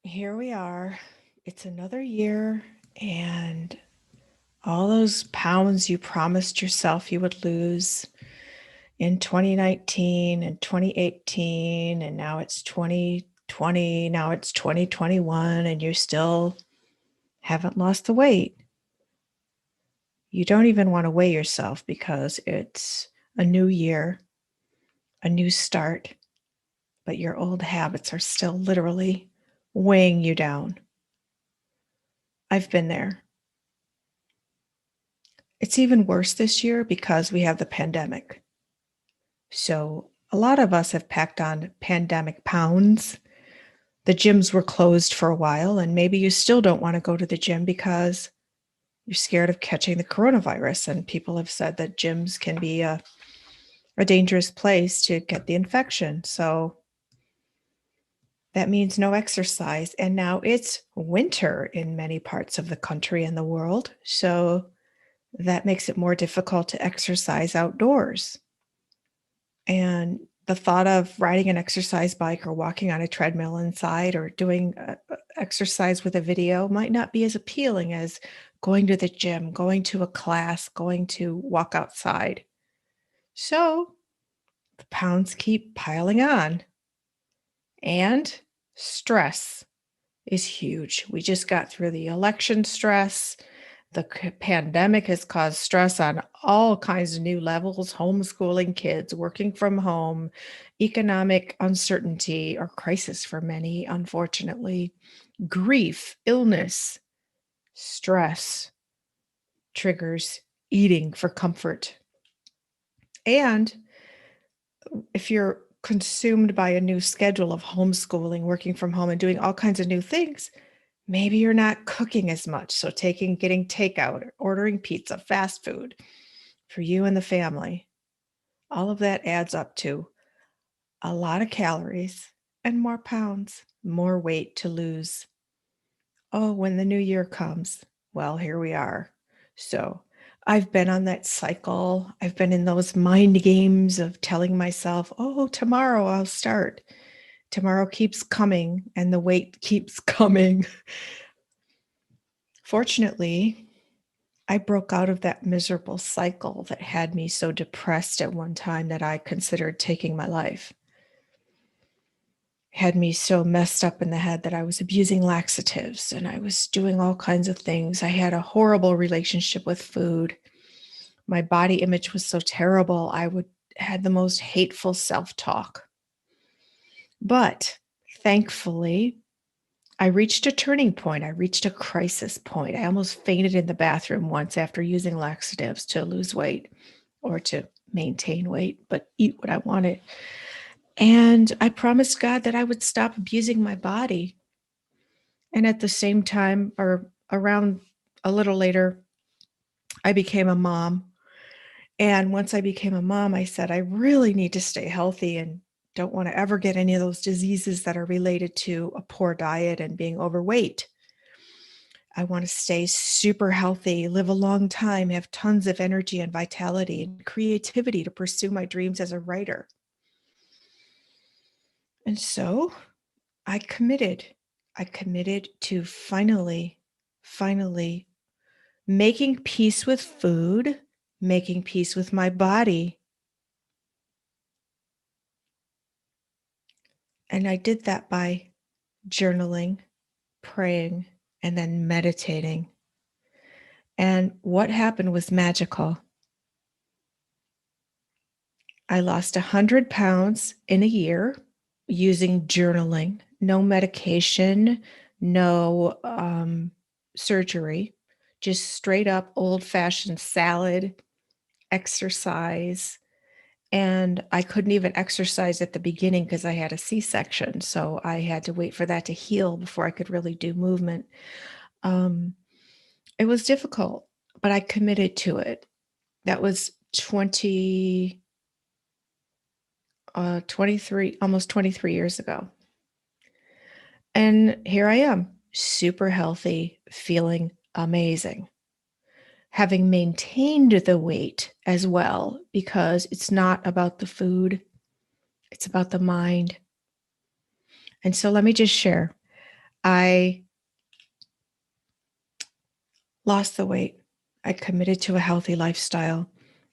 Here we are. It's another year, and all those pounds you promised yourself you would lose in 2019 and 2018, and now it's 2020, now it's 2021, and you still haven't lost the weight. You don't even want to weigh yourself because it's a new year, a new start, but your old habits are still literally weighing you down. I've been there. It's even worse this year because we have the pandemic. So a lot of us have packed on pandemic pounds. The gyms were closed for a while, and maybe you still don't want to go to the gym because you're scared of catching the coronavirus. And people have said that gyms can be a dangerous place to get the infection. So that means no exercise. And now it's winter in many parts of the country and the world. So that makes it more difficult to exercise outdoors. And the thought of riding an exercise bike or walking on a treadmill inside or doing exercise with a video might not be as appealing as going to the gym, going to a class, going to walk outside. So the pounds keep piling on. And stress is huge. We just got through the election stress. The pandemic has caused stress on all kinds of new levels, homeschooling kids, working from home, economic uncertainty or crisis for many, unfortunately, grief, illness, stress triggers eating for comfort. And if you're consumed by a new schedule of homeschooling, working from home, and doing all kinds of new things, maybe you're not cooking as much. So getting takeout, ordering pizza, fast food for you and the family, all of that adds up to a lot of calories and more pounds, more weight to lose. Oh, when the new year comes, well, here we are. So I've been on that cycle. I've been in those mind games of telling myself, oh, tomorrow I'll start. Tomorrow keeps coming and the weight keeps coming. Fortunately, I broke out of that miserable cycle that had me so depressed at one time that I considered taking my life. Had me so messed up in the head that I was abusing laxatives and I was doing all kinds of things. I had a horrible relationship with food. My body image was so terrible. Had the most hateful self-talk. But thankfully, I reached a turning point. I reached a crisis point. I almost fainted in the bathroom once after using laxatives to lose weight or to maintain weight, but eat what I wanted. And I promised God that I would stop abusing my body. And at the same time, or around a little later, I became a mom. And once I became a mom, I said, I really need to stay healthy and don't want to ever get any of those diseases that are related to a poor diet and being overweight. I want to stay super healthy, live a long time, have tons of energy and vitality and creativity to pursue my dreams as a writer. And so I committed. I committed to finally making peace with food, making peace with my body. And I did that by journaling, praying, and then meditating. And what happened was magical. I lost 100 pounds in a year using journaling, no medication, no surgery, just straight up old fashioned salad, exercise. And I couldn't even exercise at the beginning because I had a C-section. So I had to wait for that to heal before I could really do movement. Um, it was difficult, but I committed to it. That was 23, almost 23 years ago. And here I am, super healthy, feeling amazing. Having maintained the weight as well, because it's not about the food, it's about the mind. And so let me just share. I lost the weight. I committed to a healthy lifestyle.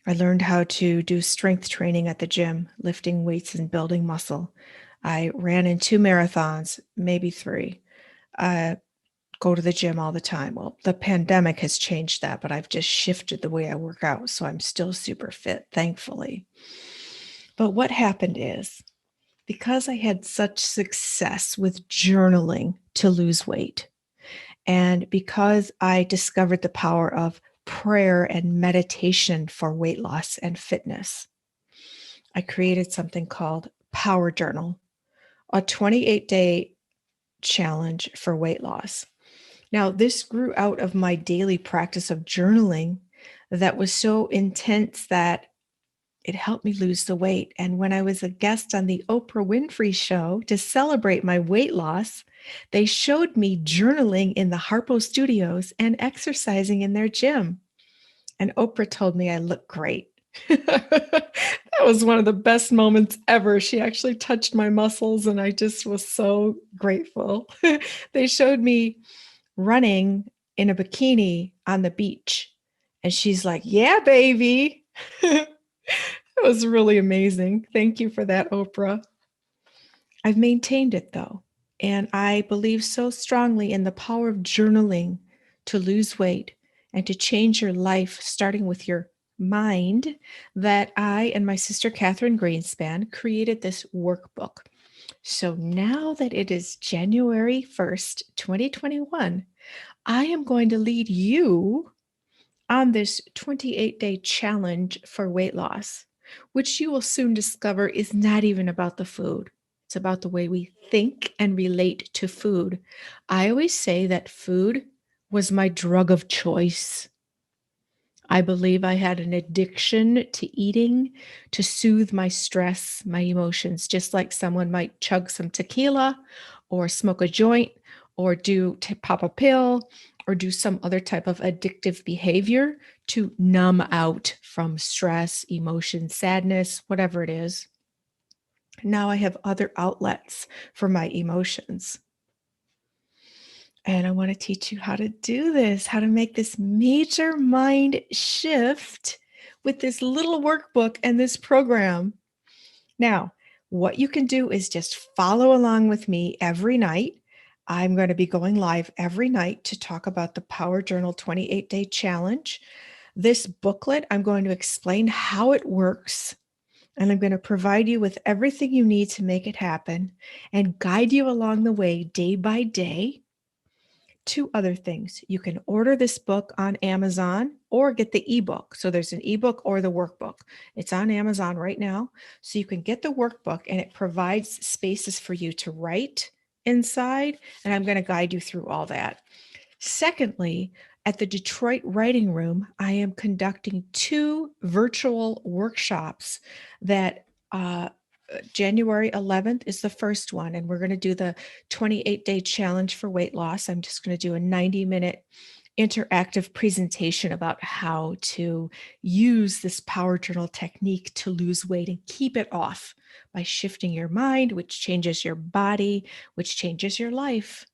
I learned how to do strength training at the gym, lifting weights and building muscle. I ran in 2 marathons, maybe 3. I go to the gym all the time. Well, the pandemic has changed that, but I've just shifted the way I work out, so I'm still super fit, thankfully. But what happened is, because I had such success with journaling to lose weight, and because I discovered the power of prayer and meditation for weight loss and fitness, I created something called PowerJournal, a 28-day challenge for weight loss. Now, this grew out of my daily practice of journaling that was so intense that it helped me lose the weight. And when I was a guest on the Oprah Winfrey Show to celebrate my weight loss, they showed me journaling in the Harpo Studios and exercising in their gym. And Oprah told me I look great. That was one of the best moments ever. She actually touched my muscles, and I just was so grateful. They showed me running in a bikini on the beach. And she's like, "Yeah, baby." It was really amazing. Thank you for that, Oprah. I've maintained it though. And I believe so strongly in the power of journaling to lose weight and to change your life, starting with your mind, that I and my sister Catherine Greenspan created this workbook. So now that it is January 1st, 2021, I am going to lead you on this 28-day challenge for weight loss, which you will soon discover is not even about the food. It's about the way we think and relate to food. I always say that food was my drug of choice. I believe I had an addiction to eating to soothe my stress, my emotions, just like someone might chug some tequila or smoke a joint or pop a pill or do some other type of addictive behavior to numb out from stress, emotion, sadness, whatever it is. Now I have other outlets for my emotions. And I want to teach you how to do this, how to make this major mind shift with this little workbook and this program. Now, what you can do is just follow along with me every night. I'm going to be going live every night to talk about the Power Journal 28-day challenge. This booklet, I'm going to explain how it works, and I'm going to provide you with everything you need to make it happen and guide you along the way day by day. 2 other things. You can order this book on Amazon or get the ebook. So there's an ebook or the workbook. It's on Amazon right now. So you can get the workbook, and it provides spaces for you to write inside. And I'm going to guide you through all that. Secondly, at the Detroit Writing Room, I am conducting 2 virtual workshops that January 11th is the first one, and we're going to do the 28-day challenge for weight loss. I'm just going to do a 90-minute interactive presentation about how to use this Power Journal technique to lose weight and keep it off by shifting your mind, which changes your body, which changes your life.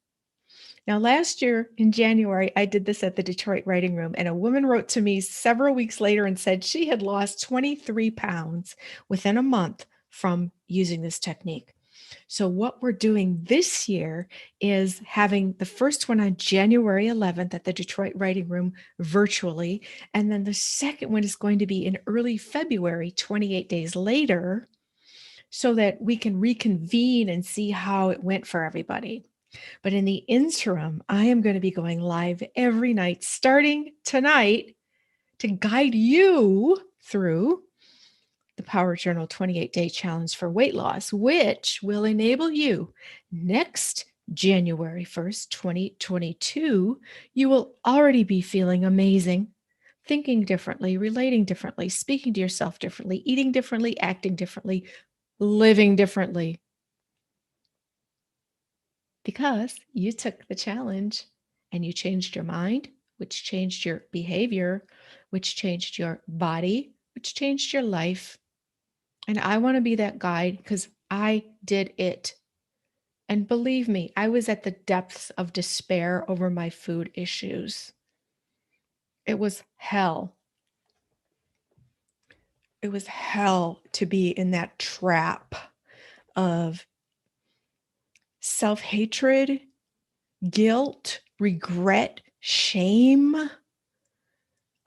Now, last year in January, I did this at the Detroit Writing Room, and a woman wrote to me several weeks later and said she had lost 23 pounds within a month from using this technique. So what we're doing this year is having the first one on January 11th at the Detroit Writing Room virtually, and then the second one is going to be in early February, 28 days later, so that we can reconvene and see how it went for everybody. But in the interim, I am going to be going live every night starting tonight to guide you through the Power Journal 28-day challenge for weight loss, which will enable you next January 1st, 2022. You will already be feeling amazing, thinking differently, relating differently, speaking to yourself differently, eating differently, acting differently, living differently, because you took the challenge and you changed your mind, which changed your behavior, which changed your body, which changed your life. And I want to be that guide because I did it. And believe me, I was at the depths of despair over my food issues. It was hell. It was hell to be in that trap of self-hatred, guilt, regret, shame.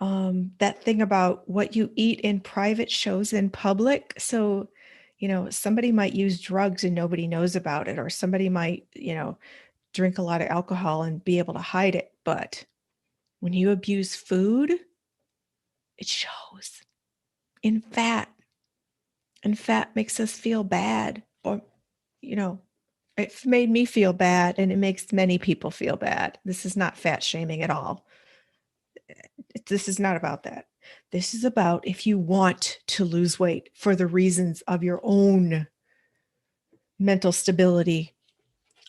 That thing about what you eat in private shows in public. So, somebody might use drugs and nobody knows about it, or somebody might, drink a lot of alcohol and be able to hide it. But when you abuse food, it shows in fat, and fat makes us feel bad. Or, you know, it made me feel bad, and it makes many people feel bad. This is not fat shaming at all. This is not about that. This is about if you want to lose weight for the reasons of your own mental stability.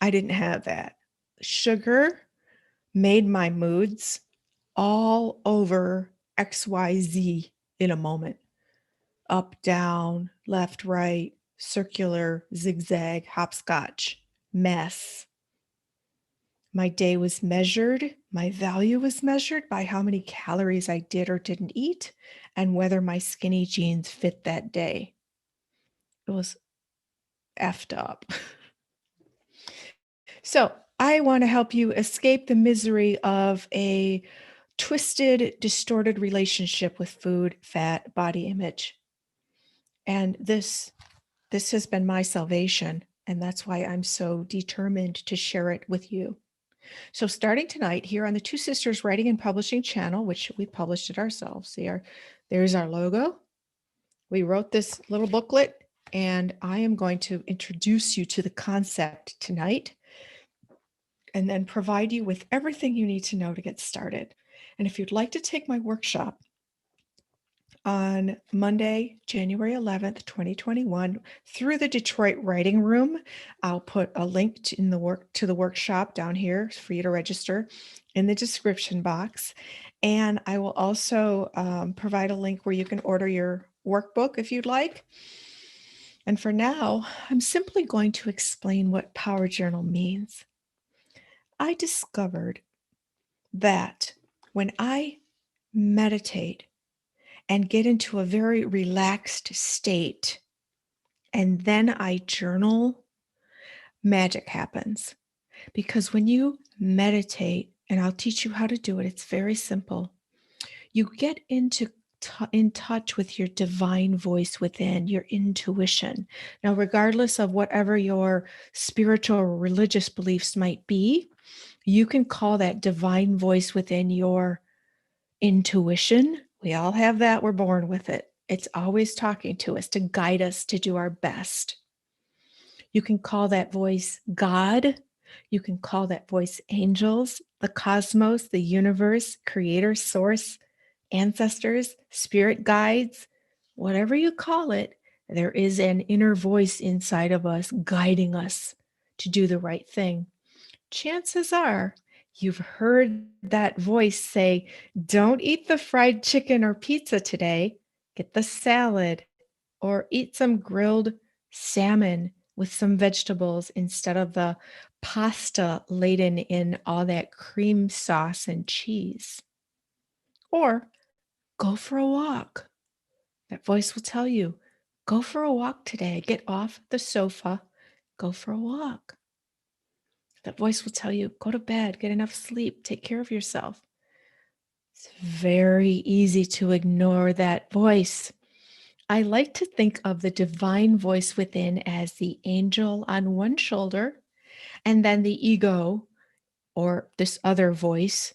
I didn't have that. Sugar made my moods all over XYZ in a moment. Up, down, left, right, circular, zigzag, hopscotch, mess. My day was measured. My value was measured by how many calories I did or didn't eat and whether my skinny jeans fit that day. It was effed up. So, I want to help you escape the misery of a twisted, distorted relationship with food, fat, body image. And this has been my salvation, and that's why I'm so determined to share it with you. So starting tonight here on the Two Sisters Writing and Publishing channel, which we published it ourselves. There's our logo. We wrote this little booklet, and I am going to introduce you to the concept tonight and then provide you with everything you need to know to get started. And if you'd like to take my workshop on Monday, January 11th, 2021, through the Detroit Writing Room, I'll put a link to the workshop down here for you to register in the description box. And I will also provide a link where you can order your workbook if you'd like. And for now, I'm simply going to explain what PowerJournal means. I discovered that when I meditate and get into a very relaxed state, and then I journal, magic happens. Because when you meditate, and I'll teach you how to do it, it's very simple. You get in touch with your divine voice within, your intuition. Now, regardless of whatever your spiritual or religious beliefs might be, you can call that divine voice within your intuition. We all have that. We're born with it. It's always talking to us to guide us to do our best. You can call that voice God. You can call that voice angels, the cosmos, the universe, creator, source, ancestors, spirit guides, whatever you call it. There is an inner voice inside of us guiding us to do the right thing. Chances are you've heard that voice say, "Don't eat the fried chicken or pizza today. Get the salad, or eat some grilled salmon with some vegetables instead of the pasta laden in all that cream sauce and cheese." Or go for a walk. That voice will tell you, "Go for a walk today. Get off the sofa. Go for a walk." That voice will tell you, "Go to bed, get enough sleep, take care of yourself." It's very easy to ignore that voice. I like to think of the divine voice within as the angel on one shoulder, and then the ego, or this other voice,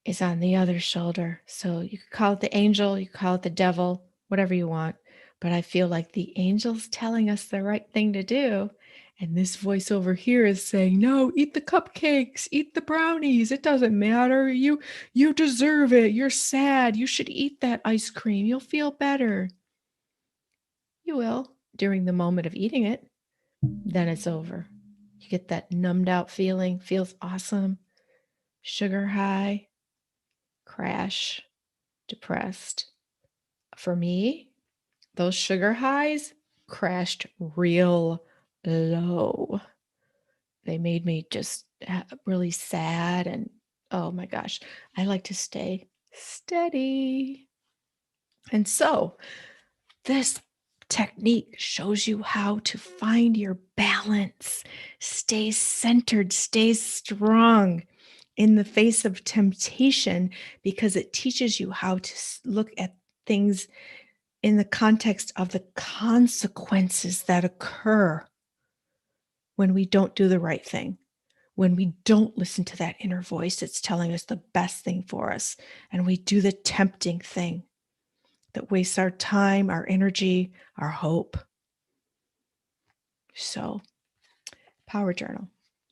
is on the other shoulder. So you could call it the angel, you could call it the devil, whatever you want. But I feel like the angel's telling us the right thing to do. And this voice over here is saying, "No, eat the cupcakes, eat the brownies. It doesn't matter. You deserve it. You're sad. You should eat that ice cream. You'll feel better." You will during the moment of eating it. Then it's over. You get that numbed out feeling, feels awesome. Sugar high, crash, depressed. For me, those sugar highs crashed real low. They made me just really sad. And oh my gosh, I like to stay steady. And so, this technique shows you how to find your balance, stay centered, stay strong in the face of temptation because it teaches you how to look at things in the context of the consequences that occur when we don't do the right thing, when we don't listen to that inner voice that's telling us the best thing for us, and we do the tempting thing that wastes our time, our energy, our hope. So, Power Journal,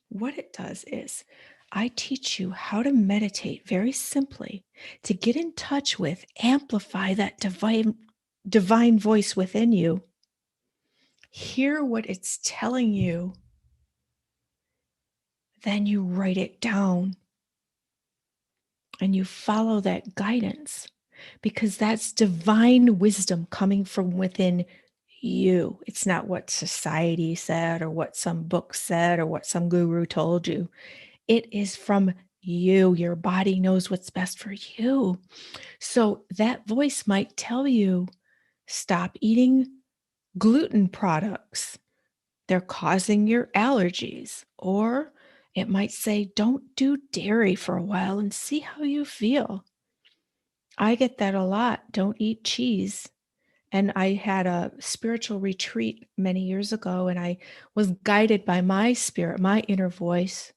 what it does is I teach you how to meditate very simply to get in touch with, amplify that divine voice within you. Hear what it's telling you, then you write it down and you follow that guidance because that's divine wisdom coming from within you. It's not what society said or what some book said or what some guru told you. It is from you. Your body knows what's best for you. So that voice might tell you, stop eating gluten products. They're causing your allergies. Or it might say, don't do dairy for a while and see how you feel. I get that a lot. Don't eat cheese. And I had a spiritual retreat many years ago, and I was guided by my spirit, my inner voice.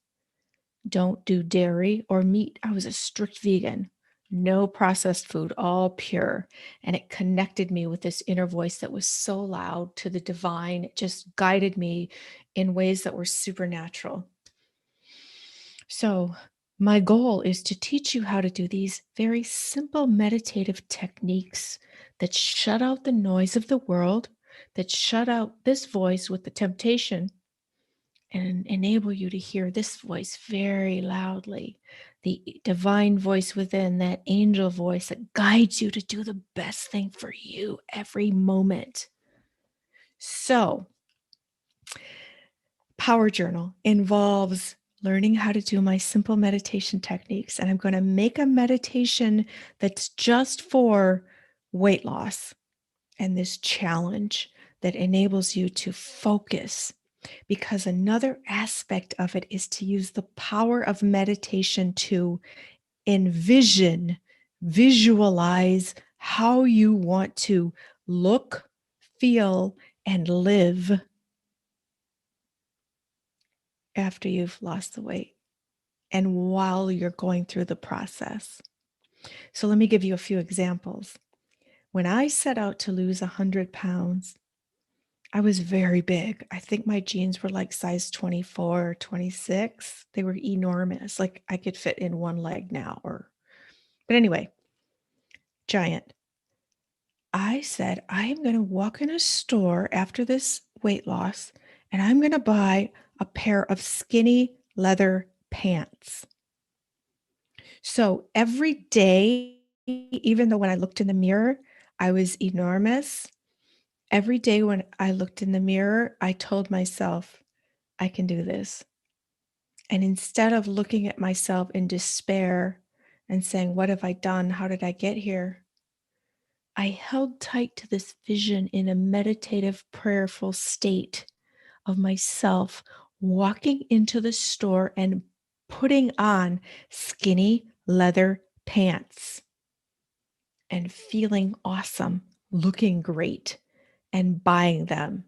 Don't do dairy or meat. I was a strict vegan, no processed food, all pure. And it connected me with this inner voice that was so loud to the divine. It just guided me in ways that were supernatural. So, my goal is to teach you how to do these very simple meditative techniques that shut out the noise of the world, that shut out this voice with the temptation, and enable you to hear this voice very loudly, the divine voice within, that angel voice that guides you to do the best thing for you every moment. So, Power Journal involves learning how to do my simple meditation techniques. And I'm going to make a meditation that's just for weight loss and this challenge that enables you to focus. Because another aspect of it is to use the power of meditation to envision, visualize how you want to look, feel, and live after you've lost the weight and while you're going through the process. So let me give you a few examples. When I set out to lose 100 pounds, I was very big. I think my jeans were like size 24 or 26. They were enormous. Like I could fit in one leg now but anyway, giant. I said, I am going to walk in a store after this weight loss and I'm going to buy a pair of skinny leather pants. So every day, even though when I looked in the mirror, I was enormous, every day when I looked in the mirror, I told myself, I can do this. And instead of looking at myself in despair and saying, what have I done? How did I get here? I held tight to this vision in a meditative, prayerful state of myself walking into the store and putting on skinny leather pants and feeling awesome, looking great, and buying them.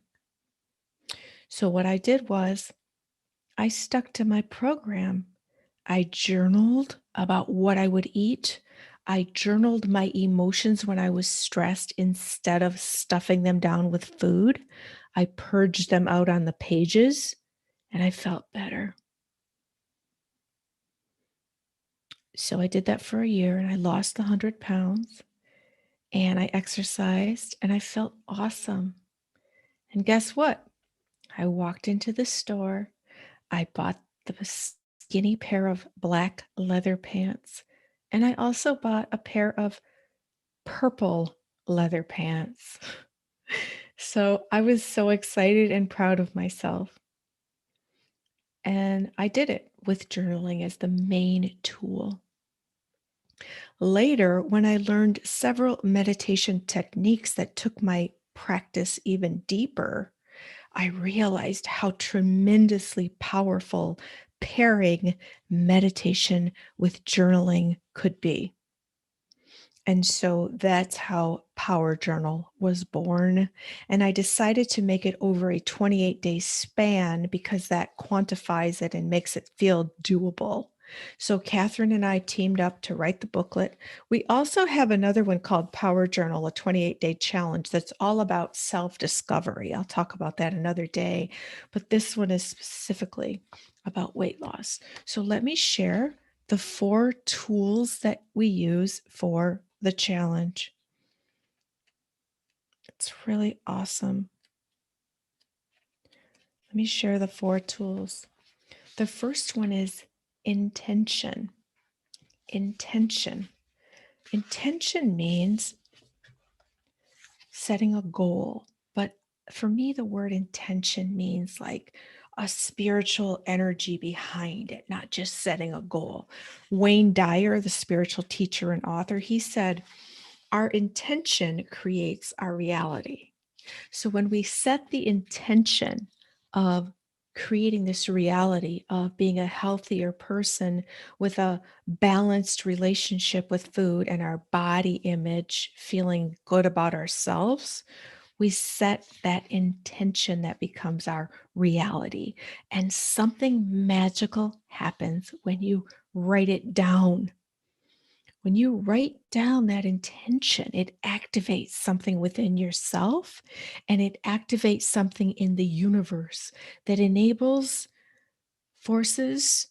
So, what I did was I stuck to my program. I journaled about what I would eat. I journaled my emotions when I was stressed instead of stuffing them down with food. I purged them out on the pages and I felt better. So I did that for a year and I lost the 100 pounds and I exercised and I felt awesome. And guess what? I walked into the store. I bought the skinny pair of black leather pants and I also bought a pair of purple leather pants. So I was so excited and proud of myself. And I did it with journaling as the main tool. Later, when I learned several meditation techniques that took my practice even deeper, I realized how tremendously powerful pairing meditation with journaling could be. And so that's how PowerJournal was born. And I decided to make it over a 28-day span because that quantifies it and makes it feel doable. So Catherine and I teamed up to write the booklet. We also have another one called PowerJournal, a 28-day challenge that's all about self-discovery. I'll talk about that another day, but this one is specifically about weight loss. So let me share the 4 tools that we use for the challenge. It's really awesome. Let me share the 4 tools. The first one is intention. Intention. Intention means setting a goal, but for me, the word intention means like a spiritual energy behind it, not just setting a goal. Wayne Dyer, the spiritual teacher and author, he said, our intention creates our reality. So when we set the intention of creating this reality of being a healthier person with a balanced relationship with food and our body image, feeling good about ourselves, we set that intention that becomes our reality. And something magical happens when you write it down. When you write down that intention, it activates something within yourself and it activates something in the universe that enables forces,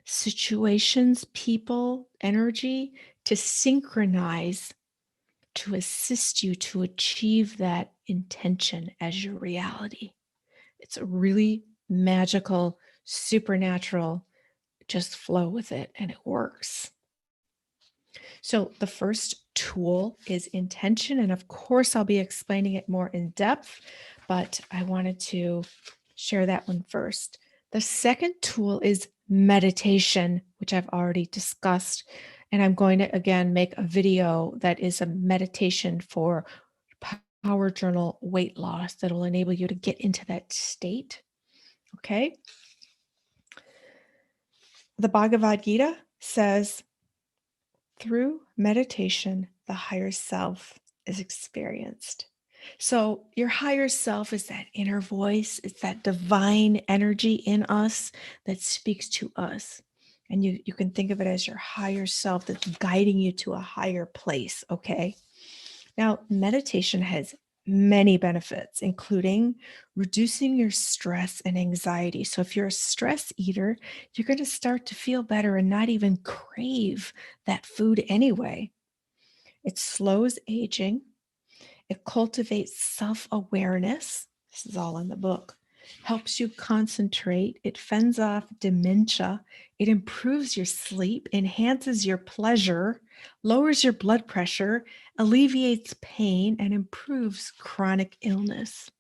situations, people, energy to synchronize to assist you to achieve that intention as your reality. It's a really magical, supernatural, just flow with it and it works. So the first tool is intention. And of course, I'll be explaining it more in depth, but I wanted to share that one first. The second tool is meditation, which I've already discussed. And I'm going to again make a video that is a meditation for Power Journal weight loss that will enable you to get into that state. Okay. The Bhagavad Gita says, through meditation, the higher self is experienced. So, your higher self is that inner voice, it's that divine energy in us that speaks to us. And you can think of it as your higher self that's guiding you to a higher place. Okay. Now, meditation has many benefits, including reducing your stress and anxiety. So, if you're a stress eater, you're going to start to feel better and not even crave that food anyway. It slows aging, it cultivates self awareness. This is all in the book. Helps you concentrate. It fends off dementia. It improves your sleep, enhances your pleasure, lowers your blood pressure, alleviates pain, and improves chronic illness.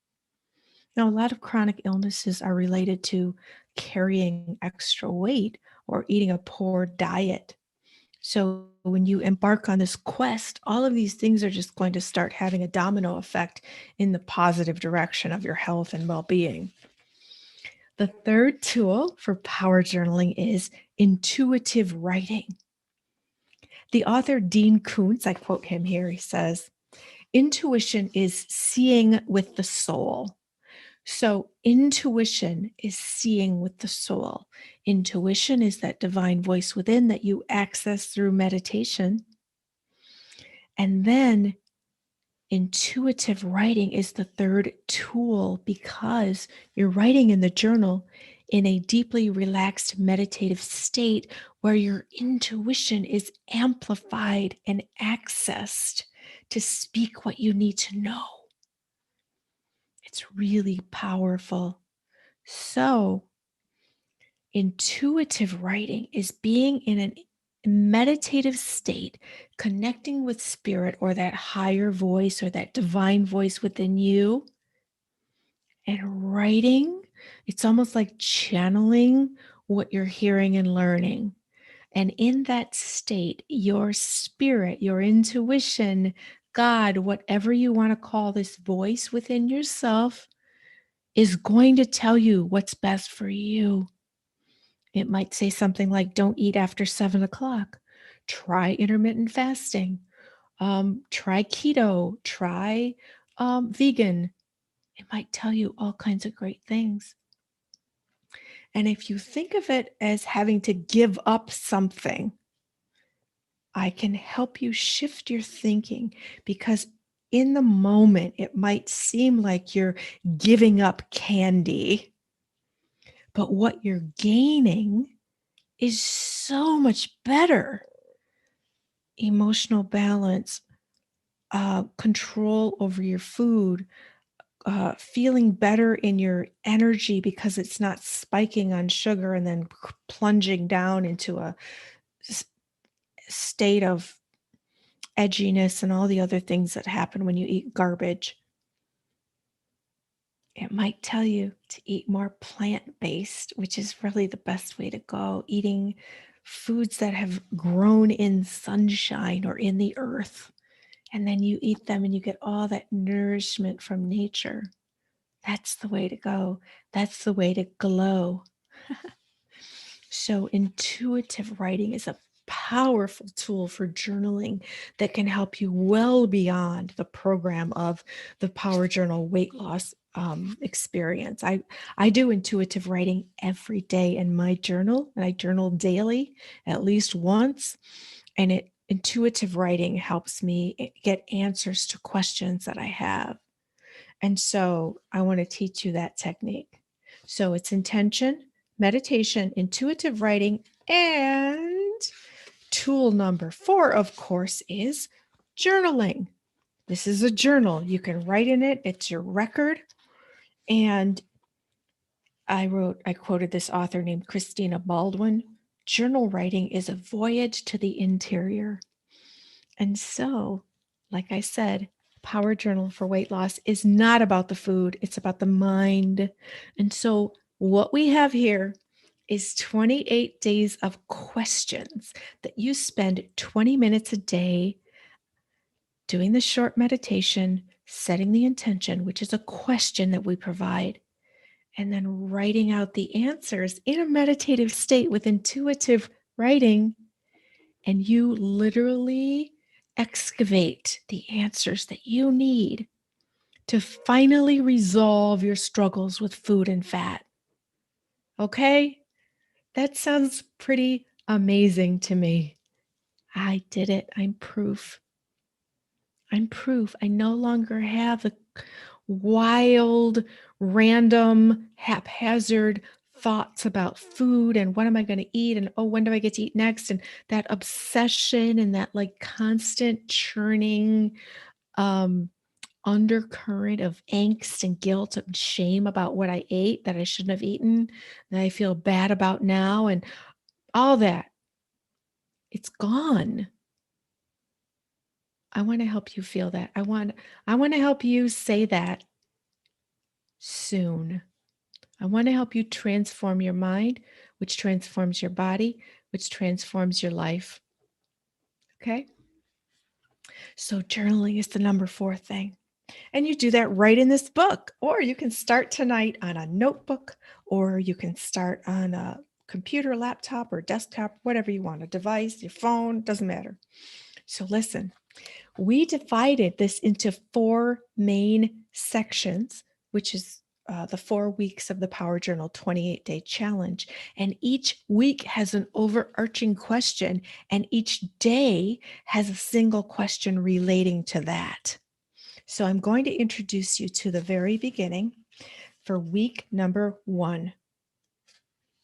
Now, a lot of chronic illnesses are related to carrying extra weight or eating a poor diet. So when you embark on this quest, all of these things are just going to start having a domino effect in the positive direction of your health and well-being. The third tool for power journaling is intuitive writing. The author Dean Koontz, I quote him here, he says, intuition is seeing with the soul. So intuition is seeing with the soul. Intuition is that divine voice within that you access through meditation. And then intuitive writing is the third tool because you're writing in the journal in a deeply relaxed meditative state where your intuition is amplified and accessed to speak what you need to know. It's really powerful. So, intuitive writing is being in a meditative state, connecting with spirit or that higher voice or that divine voice within you And writing, it's almost like channeling what you're hearing and learning. And in that state, your spirit, your intuition, God, whatever you want to call this voice within yourself, is going to tell you what's best for you. It might say something like, don't eat after 7 o'clock. Try intermittent fasting. Try keto. Try vegan. It might tell you all kinds of great things. And if you think of it as having to give up something, I can help you shift your thinking, because in the moment, it might seem like you're giving up candy, but what you're gaining is so much better. Emotional balance, control over your food, feeling better in your energy because it's not spiking on sugar and then plunging down into a state of edginess and all the other things that happen when you eat garbage. It might tell you to eat more plant-based, which is really the best way to go. Eating foods that have grown in sunshine or in the earth. And then you eat them and you get all that nourishment from nature. That's the way to go. That's the way to glow. So, intuitive writing is a powerful tool for journaling that can help you well beyond the program of the Power Journal weight loss experience. I do intuitive writing every day in my journal, and I journal daily at least once. And intuitive writing helps me get answers to questions that I have. And so I want to teach you that technique. So it's intention, meditation, intuitive writing, and tool number 4, of course, is journaling. This is a journal. You can write in it. It's your record. And I quoted this author named Christina Baldwin. Journal writing is a voyage to the interior. And so, like I said, Power Journal for weight loss is not about the food, it's about the mind. And so, what we have here is 28 days of questions that you spend 20 minutes a day doing the short meditation, setting the intention, which is a question that we provide, and then writing out the answers in a meditative state with intuitive writing. And you literally excavate the answers that you need to finally resolve your struggles with food and fat. Okay? That sounds pretty amazing to me. I did it. I'm proof. I'm proof. I no longer have the wild, random, haphazard thoughts about food and what am I going to eat and oh, when do I get to eat next? And that obsession and that like constant churning um, undercurrent of angst and guilt and shame about what I ate that I shouldn't have eaten, that I feel bad about now, and all that. It's gone. I want to help you feel that. I want to help you say that soon. I want to help you transform your mind, which transforms your body, which transforms your life. Okay? So journaling is the number 4 thing. And you do that right in this book, or you can start tonight on a notebook, or you can start on a computer, laptop, or desktop, whatever you want, a device, your phone, doesn't matter. So listen, we divided this into 4 main sections, which is the 4 weeks of the Power Journal 28-day challenge. And each week has an overarching question, and each day has a single question relating to that. So I'm going to introduce you to the very beginning for week number 1.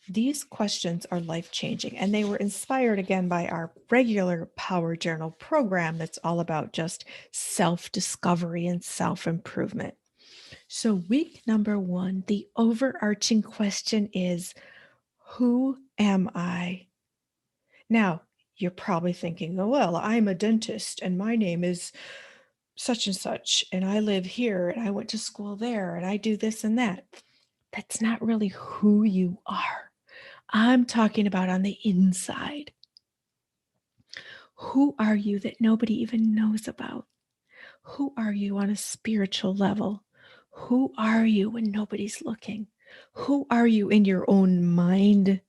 These questions are life-changing, and they were inspired again by our regular Power Journal program that's all about just self-discovery and self-improvement. So week number 1, the overarching question is, who am I? Now, you're probably thinking, oh, well, I'm a dentist and my name is such and such, and I live here, and I went to school there, and I do this and that. That's not really who you are. I'm talking about on the inside. Who are you that nobody even knows about? Who are you on a spiritual level? Who are you when nobody's looking? Who are you in your own mind?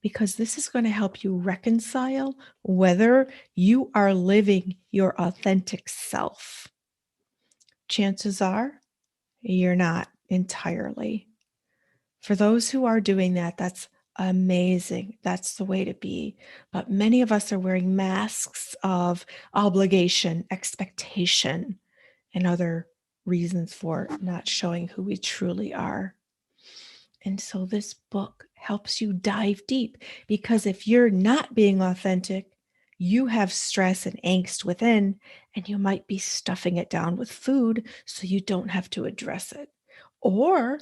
Because this is going to help you reconcile whether you are living your authentic self. Chances are you're not entirely. For those who are doing that, that's amazing. That's the way to be. But many of us are wearing masks of obligation, expectation, and other reasons for not showing who we truly are. And so this book helps you dive deep, because if you're not being authentic, you have stress and angst within, and you might be stuffing it down with food so you don't have to address it. Or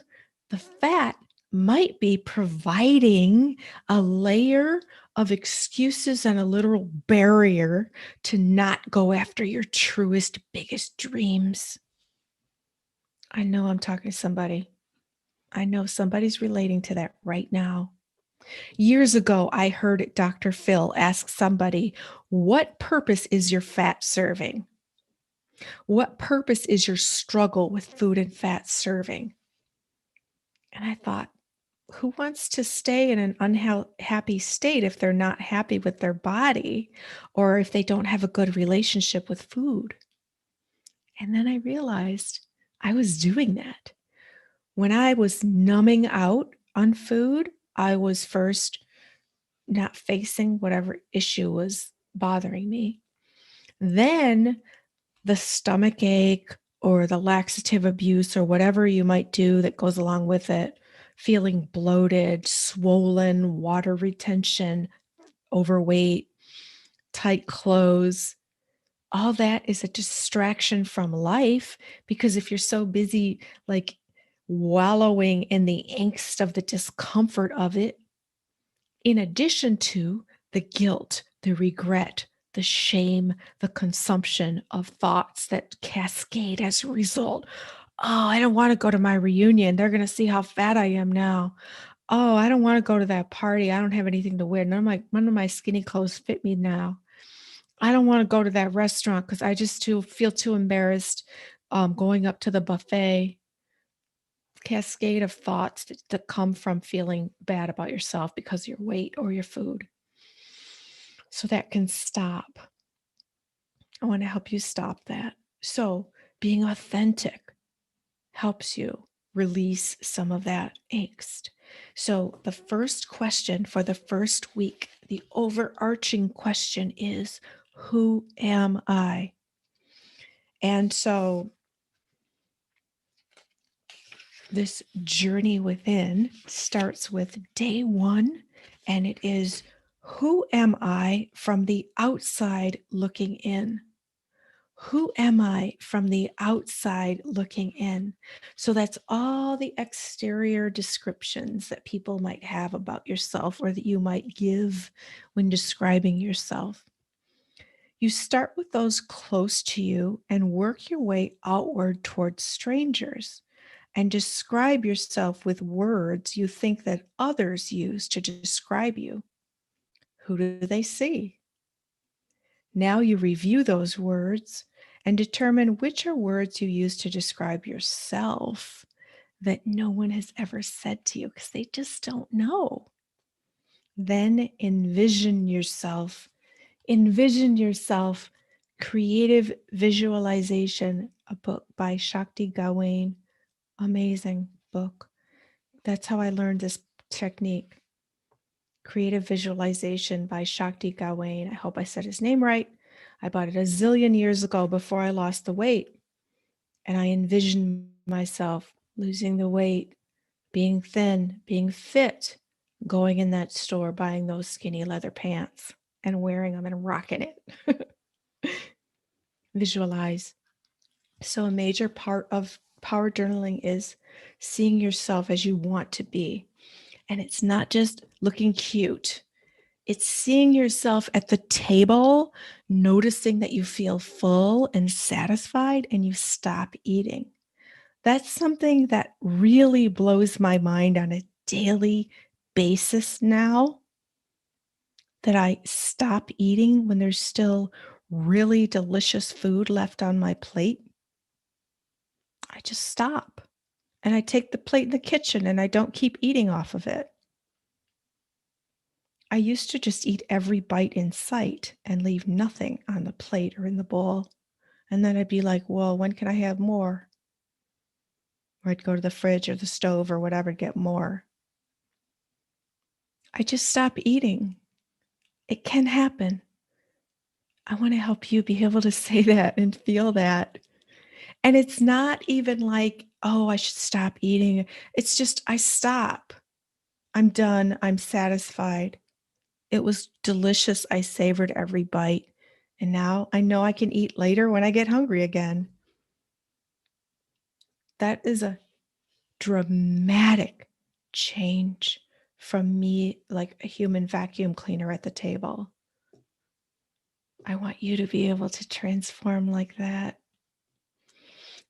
the fat might be providing a layer of excuses and a literal barrier to not go after your truest, biggest dreams. I know I'm talking to somebody. I know somebody's relating to that right now. Years ago, I heard Dr. Phil ask somebody, "What purpose is your fat serving? What purpose is your struggle with food and fat serving?" And I thought, who wants to stay in an unhappy state if they're not happy with their body or if they don't have a good relationship with food? And then I realized I was doing that. When I was numbing out on food, I was first not facing whatever issue was bothering me. Then the stomach ache or the laxative abuse or whatever you might do that goes along with it, feeling bloated, swollen, water retention, overweight, tight clothes, all that is a distraction from life, because if you're so busy like wallowing in the angst of the discomfort of it, in addition to the guilt, the regret, the shame, the consumption of thoughts that cascade as a result. Oh, I don't want to go to my reunion. They're going to see how fat I am now. Oh, I don't want to go to that party. I don't have anything to wear. None of my skinny clothes fit me now. I don't want to go to that restaurant because I just feel too embarrassed going up to the buffet. Cascade of thoughts that come from feeling bad about yourself because of your weight or your food. So that can stop. I want to help you stop that. So being authentic helps you release some of that angst. So the first question for the first week, the overarching question is, who am I? And so this journey within starts with day one, and it is, who am I from the outside looking in? Who am I from the outside looking in? So that's all the exterior descriptions that people might have about yourself or that you might give when describing yourself. You start with those close to you and work your way outward towards strangers and describe yourself with words you think that others use to describe you. Who do they see? Now you review those words and determine which are words you use to describe yourself that no one has ever said to you because they just don't know. Then envision yourself. Envision yourself. Creative Visualization, a book by Shakti Gawain. Amazing book. That's how I learned this technique. Creative Visualization by Shakti Gawain. I hope I said his name right. I bought it a zillion years ago before I lost the weight. And I envisioned myself losing the weight, being thin, being fit, going in that store, buying those skinny leather pants and wearing them and rocking it. Visualize. So a major part of power journaling is seeing yourself as you want to be. And it's not just looking cute. It's seeing yourself at the table, noticing that you feel full and satisfied, and you stop eating. That's something that really blows my mind on a daily basis now, that I stop eating when there's still really delicious food left on my plate. I just stop and I take the plate in the kitchen and I don't keep eating off of it. I used to just eat every bite in sight and leave nothing on the plate or in the bowl. And then I'd be like, well, when can I have more? Or I'd go to the fridge or the stove or whatever to get more. I just stop eating. It can happen. I want to help you be able to say that and feel that. And it's not even like, oh, I should stop eating. It's just, I stop. I'm done. I'm satisfied. It was delicious. I savored every bite. And now I know I can eat later when I get hungry again. That is a dramatic change from me, like a human vacuum cleaner at the table. I want you to be able to transform like that.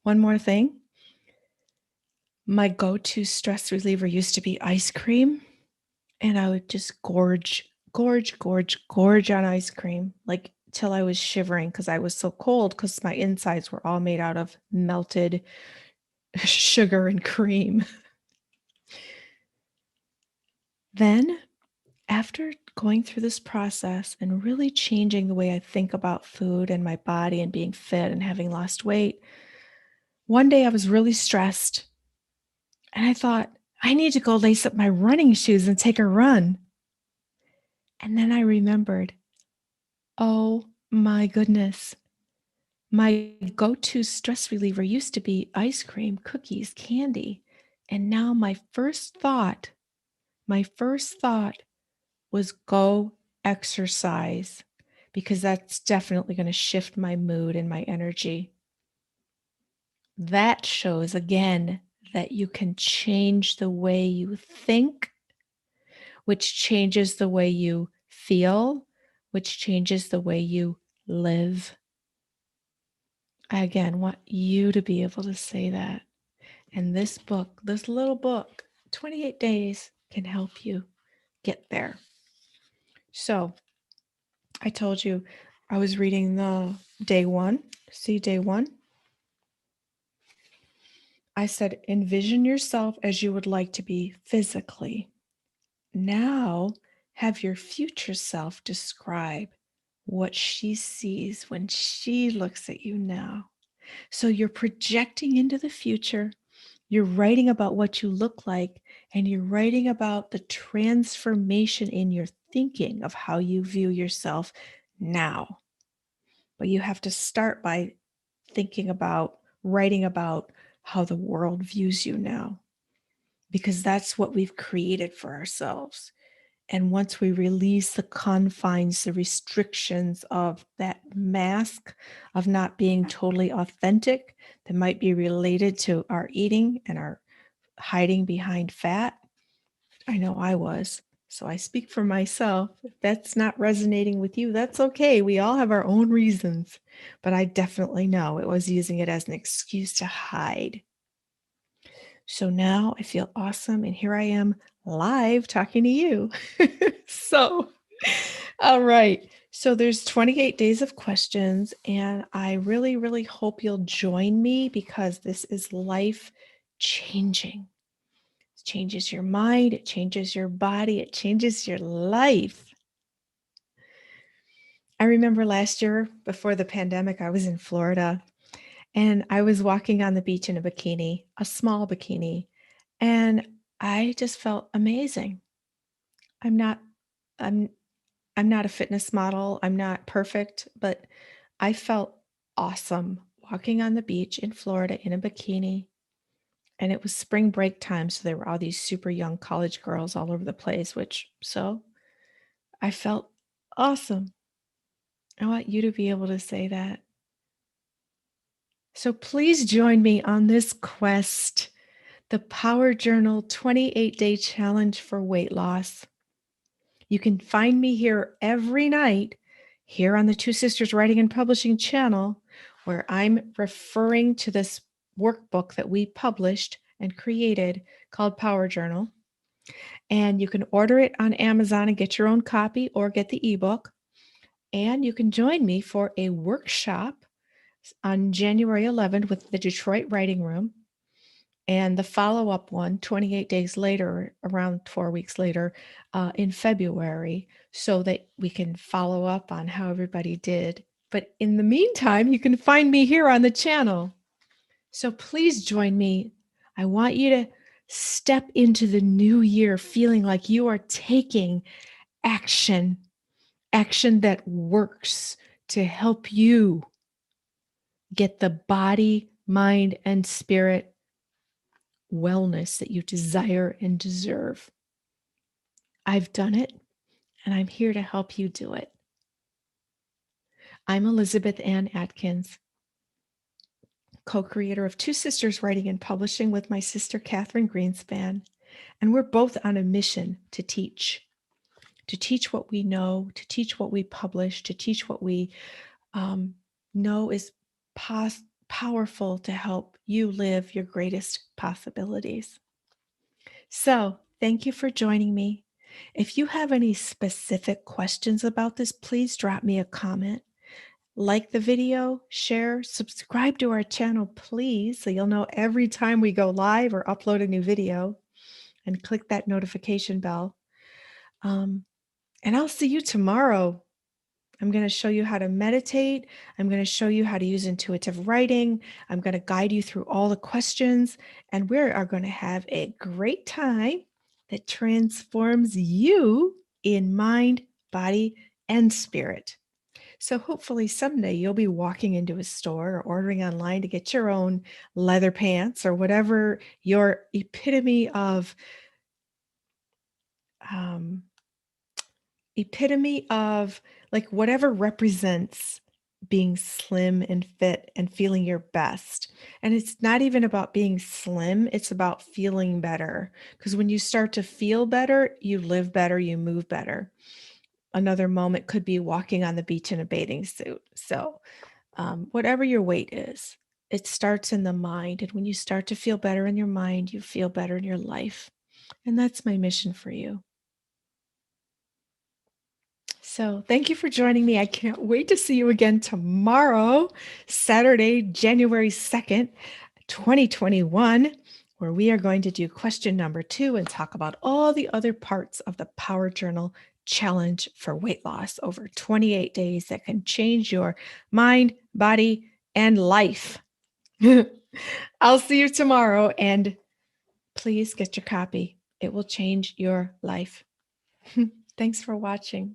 One more thing. My go-to stress reliever used to be ice cream, and I would just gorge on ice cream, like till I was shivering because I was so cold because my insides were all made out of melted sugar and cream. Then, after going through this process and really changing the way I think about food and my body and being fit and having lost weight, one day I was really stressed and I thought, I need to go lace up my running shoes and take a run. And then I remembered, oh my goodness, my go to stress reliever used to be ice cream, cookies, candy. And now my first thought was go exercise because that's definitely going to shift my mood and my energy. That shows again that you can change the way you think, which changes the way you feel, which changes the way you live. I again want you to be able to say that. And this book, this little book, 28 Days, can help you get there. So I told you I was reading the day one. See day one? I said, envision yourself as you would like to be physically. Now have your future self describe what she sees when she looks at you now. So you're projecting into the future. You're writing about what you look like, and you're writing about the transformation in your thinking of how you view yourself now. But you have to start by writing about how the world views you now, because that's what we've created for ourselves. And once we release the confines, the restrictions of that mask of not being totally authentic that might be related to our eating and our hiding behind fat, I know I was. So I speak for myself. If that's not resonating with you, that's okay. We all have our own reasons. But I definitely know it was using it as an excuse to hide. So now I feel awesome. And here I am live talking to you. So, all right. So there's 28 days of questions. And I really, really hope you'll join me because this is life changing. It changes your mind, it changes your body, it changes your life. I remember last year before the pandemic, I was in Florida and I was walking on the beach in a bikini, a small bikini, and I just felt amazing. I'm not I'm I'm not a fitness model. I'm not perfect, but I felt awesome walking on the beach in Florida in a bikini. And it was spring break time, so there were all these super young college girls all over the place, so I felt awesome. I want you to be able to say that. So please join me on this quest, the PowerJournal 28-day challenge for weight loss. You can find me here every night here on the Two Sisters Writing and Publishing channel, where I'm referring to this workbook that we published and created called PowerJournal. And you can order it on Amazon and get your own copy or get the ebook. And you can join me for a workshop on January 11th with the Detroit Writing Room. And the follow-up one, 28 days later, around 4 weeks later, in February, so that we can follow up on how everybody did. But in the meantime, you can find me here on the channel. So please join me. I want you to step into the new year feeling like you are taking action that works to help you get the body, mind, and spirit wellness that you desire and deserve. I've done it, and I'm here to help you do it. I'm Elizabeth Ann Atkins, co-creator of Two Sisters Writing and Publishing with my sister Catherine Greenspan, and we're both on a mission to teach what we know, to teach what we publish, to teach what we know is powerful to help you live your greatest possibilities. So, thank you for joining me. If you have any specific questions about this, please drop me a comment. Like the video, share, subscribe to our channel, please, so you'll know every time we go live or upload a new video, and click that notification bell. And I'll see you tomorrow. I'm going to show you how to meditate. I'm going to show you how to use intuitive writing. I'm going to guide you through all the questions, and we are going to have a great time that transforms you in mind, body, and spirit. So hopefully someday you'll be walking into a store or ordering online to get your own leather pants or whatever your epitome of like whatever represents being slim and fit and feeling your best. And it's not even about being slim, it's about feeling better. Because when you start to feel better, you live better, you move better. Another moment could be walking on the beach in a bathing suit. So, whatever your weight is, it starts in the mind. And when you start to feel better in your mind, you feel better in your life. And that's my mission for you. So thank you for joining me. I can't wait to see you again tomorrow, Saturday, January 2nd, 2021, where we are going to do question number 2 and talk about all the other parts of the PowerJournal challenge for weight loss over 28 days that can change your mind, body, and life. I'll see you tomorrow, and please get your copy. It will change your life. Thanks for watching.